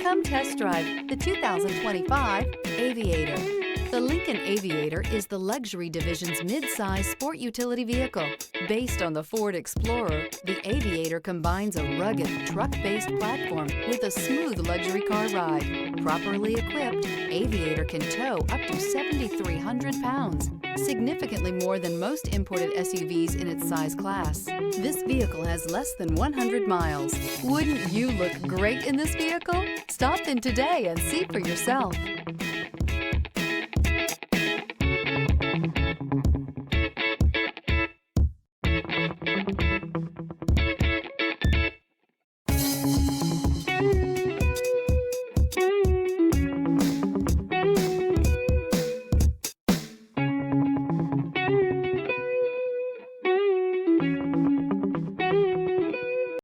Come test drive the 2025 Aviator. The Lincoln Aviator is the luxury division's mid-size sport utility vehicle. Based on the Ford Explorer, the Aviator combines a rugged, truck-based platform with a smooth luxury car ride. Properly equipped, Aviator can tow up to 7,300 pounds, significantly more than most imported SUVs in its size class. This vehicle has less than 100 miles. Wouldn't you look great in this vehicle? Stop in today and see for yourself.